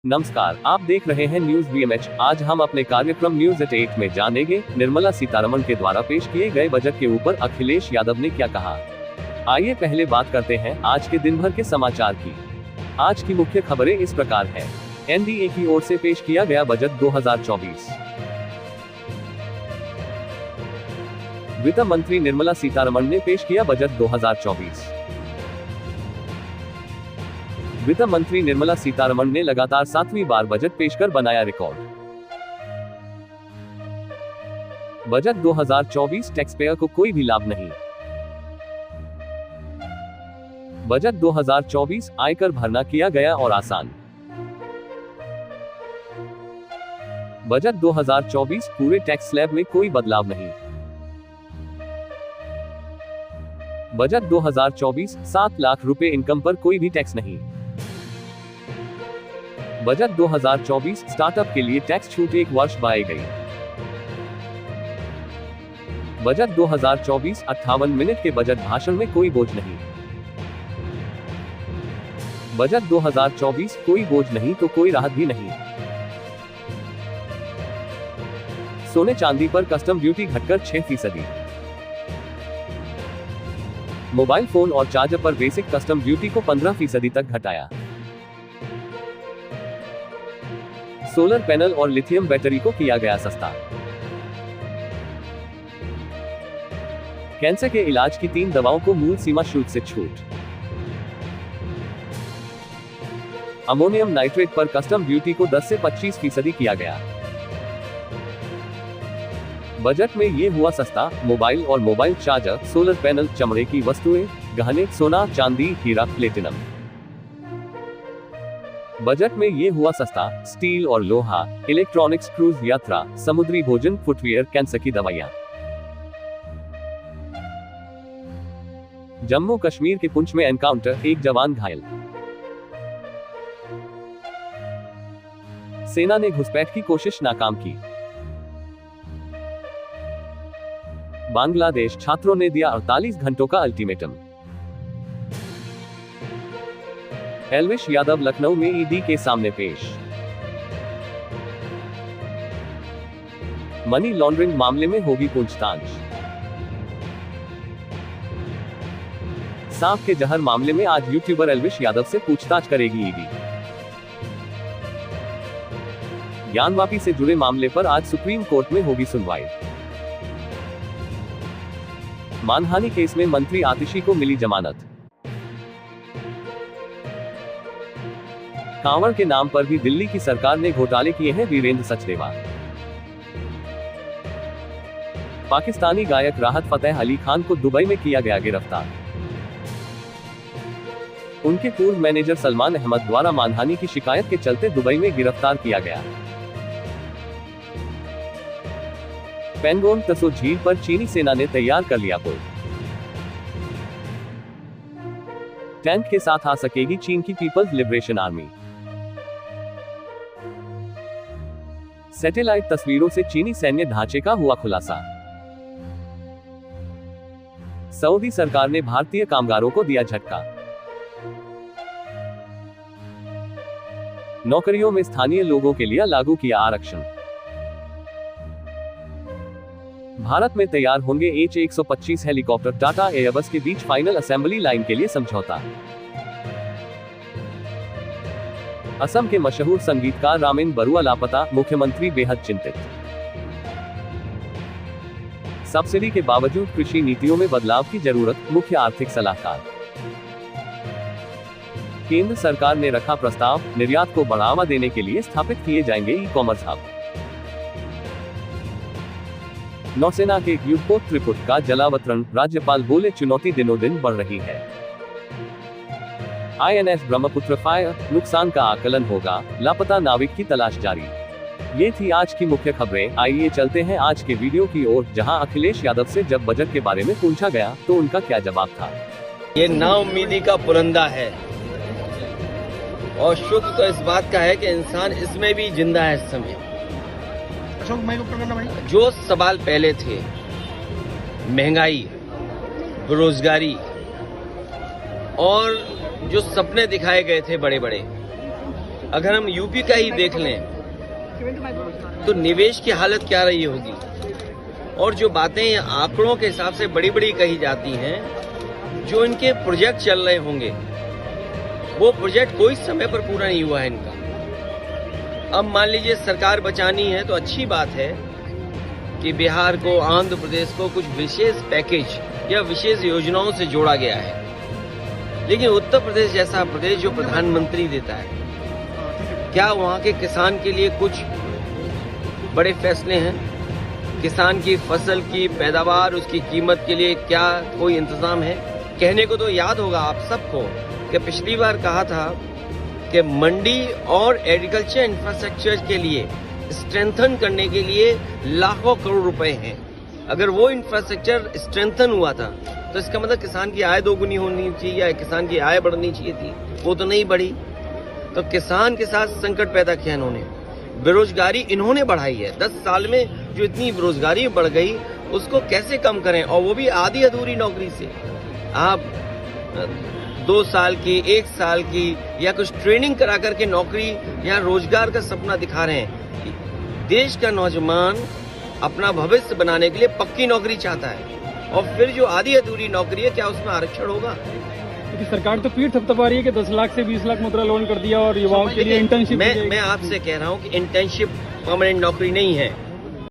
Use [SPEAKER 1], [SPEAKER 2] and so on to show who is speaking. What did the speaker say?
[SPEAKER 1] नमस्कार, आप देख रहे हैं न्यूज बीएमएच। आज हम अपने कार्यक्रम न्यूज एट 8 में जानेंगे निर्मला सीतारमण के द्वारा पेश किए गए बजट के ऊपर अखिलेश यादव ने क्या कहा। आइए पहले बात करते हैं आज के दिन भर के समाचार की। आज की मुख्य खबरें इस प्रकार है। एनडीए की ओर से पेश किया गया बजट 2024। वित्त मंत्री निर्मला सीतारमण ने पेश किया बजट 2024। वित्त मंत्री निर्मला सीतारमण ने लगातार 7वीं बार बजट पेश कर बनाया रिकॉर्ड। बजट 2024 टैक्स पेयर को कोई भी लाभ नहीं। बजट 2024 आयकर भरना किया गया और आसान। बजट 2024 पूरे टैक्स स्लैब में कोई बदलाव नहीं। बजट 2024 7 लाख रुपए इनकम पर कोई भी टैक्स नहीं। बजट 2024 स्टार्टअप के लिए टैक्स छूट 1 वर्ष बढ़ाई गई। बजट 2024 58 मिनट के बजट भाषण में कोई बोझ नहीं। बजट 2024 कोई बोझ नहीं तो कोई राहत भी नहीं। सोने चांदी पर कस्टम ड्यूटी घटकर 6%। मोबाइल फोन और चार्जर पर बेसिक कस्टम ड्यूटी को 15% तक घटाया। सोलर पैनल और लिथियम बैटरी को किया गया सस्ता। कैंसर के इलाज की 3 दवाओं को मूल सीमा शुल्क से छूट। अमोनियम नाइट्रेट पर कस्टम ड्यूटी को 10 से 25% किया गया। बजट में ये हुआ सस्ता मोबाइल और मोबाइल चार्जर, सोलर पैनल, चमड़े की वस्तुएं, गहने, सोना, चांदी, हीरा, प्लेटिनम। बजट में ये हुआ सस्ता स्टील और लोहा, इलेक्ट्रॉनिक्स, क्रूज यात्रा, समुद्री भोजन, फुटवियर, कैंसर की दवाइयां। जम्मू कश्मीर के पुंछ में एनकाउंटर, 1 जवान घायल। सेना ने घुसपैठ की कोशिश नाकाम की। बांग्लादेश छात्रों ने दिया 48 घंटों का अल्टीमेटम। एल्विश यादव लखनऊ में ईडी के सामने पेश। मनी लॉन्ड्रिंग मामले में होगी पूछताछ। सांप के जहर मामले में आज यूट्यूबर एल्विश यादव से पूछताछ करेगी ईडी। ज्ञानवापी से जुड़े मामले पर आज सुप्रीम कोर्ट में होगी सुनवाई। मानहानि केस में मंत्री आतिशी को मिली जमानत। कांवड़ के नाम पर भी दिल्ली की सरकार ने घोटाले किए हैं, वीरेंद्र सचदेवा। पाकिस्तानी गायक राहत फतेह अली खान को दुबई में किया गया गिरफ्तार। उनके पूर्व मैनेजर सलमान अहमद द्वारा मानहानि की शिकायत के चलते दुबई में गिरफ्तार किया गया। पेंगोंग त्सो झील पर चीनी सेना ने तैयार कर लिया पुल। टैंक के साथ आ सकेगी चीन की पीपल्स लिबरेशन आर्मी। सैटेलाइट तस्वीरों से चीनी सैन्य ढांचे का हुआ खुलासा। सऊदी सरकार ने भारतीय कामगारों को दिया झटका। नौकरियों में स्थानीय लोगों के लिए लागू किया आरक्षण। भारत में तैयार होंगे H-125 हेलीकॉप्टर, टाटा एयरबस के बीच फाइनल असेंबली लाइन के लिए समझौता। असम के मशहूर संगीतकार रामेन बरुआ लापता, मुख्यमंत्री बेहद चिंतित। सब्सिडी के बावजूद कृषि नीतियों में बदलाव की जरूरत, मुख्य आर्थिक सलाहकार। केंद्र सरकार ने रखा प्रस्ताव, निर्यात को बढ़ावा देने के लिए स्थापित किए जाएंगे ई-कॉमर्स हब। नौसेना के युद्धपोत त्रिपुट का जलावतरण, राज्यपाल बोले चुनौती दिनों दिन बढ़ रही है। INS ब्रह्मपुत्र फायर, नुकसान का आकलन होगा, लापता नाविक की तलाश जारी। ये थी आज की मुख्य खबरें। आइए चलते हैं आज के वीडियो की ओर, जहां अखिलेश यादव से जब बजट के बारे में पूछा गया तो उनका क्या जवाब था।
[SPEAKER 2] ये नाउम्मीदी का पुरंदा है और शुक्र तो इस बात का है कि इंसान इसमें भी जिंदा है इस समय। जो सवाल पहले थे, महंगाई, बेरोजगारी और जो सपने दिखाए गए थे बड़े बड़े, अगर हम यूपी का ही देख लें तो निवेश की हालत क्या रही होगी, और जो बातें आंकड़ों के हिसाब से बड़ी बड़ी कही जाती हैं, जो इनके प्रोजेक्ट चल रहे होंगे वो प्रोजेक्ट कोई समय पर पूरा नहीं हुआ है इनका। अब मान लीजिए सरकार बचानी है तो अच्छी बात है कि बिहार को, आंध्र प्रदेश को कुछ विशेष पैकेज या विशेष योजनाओं से जोड़ा गया है, लेकिन उत्तर प्रदेश जैसा प्रदेश जो प्रधानमंत्री देता है, क्या वहां के किसान के लिए कुछ बड़े फैसले हैं? किसान की फसल की पैदावार, उसकी कीमत के लिए क्या कोई इंतजाम है? कहने को तो याद होगा आप सबको कि पिछली बार कहा था कि मंडी और एग्रीकल्चर इंफ्रास्ट्रक्चर के लिए स्ट्रेंथन करने के लिए लाखों करोड़ रुपए हैं। अगर वो इंफ्रास्ट्रक्चर स्ट्रेंथन हुआ था तो इसका मतलब किसान की आय दोगुनी होनी चाहिए या किसान की आय बढ़नी चाहिए थी, वो तो नहीं बढ़ी। तो किसान के साथ संकट पैदा किया इन्होंने। बेरोजगारी इन्होंने बढ़ाई है। 10 साल में जो इतनी बेरोजगारी बढ़ गई उसको कैसे कम करें, और वो भी आधी अधूरी नौकरी से। आप 2 साल की, 1 साल की या कुछ ट्रेनिंग करा करके नौकरी या रोजगार का सपना दिखा रहे हैं। देश का नौजवान अपना भविष्य बनाने के लिए पक्की नौकरी चाहता है, और फिर जो आधी अधूरी नौकरी है क्या उसमें आरक्षण होगा?
[SPEAKER 3] क्योंकि सरकार तो पीठ थपथपा रही है कि 10 लाख से 20 लाख मुद्रा लोन कर दिया और युवाओं के लिए इंटर्नशिप।
[SPEAKER 2] मैं आपसे कह रहा हूं कि इंटर्नशिप परमानेंट नौकरी नहीं है।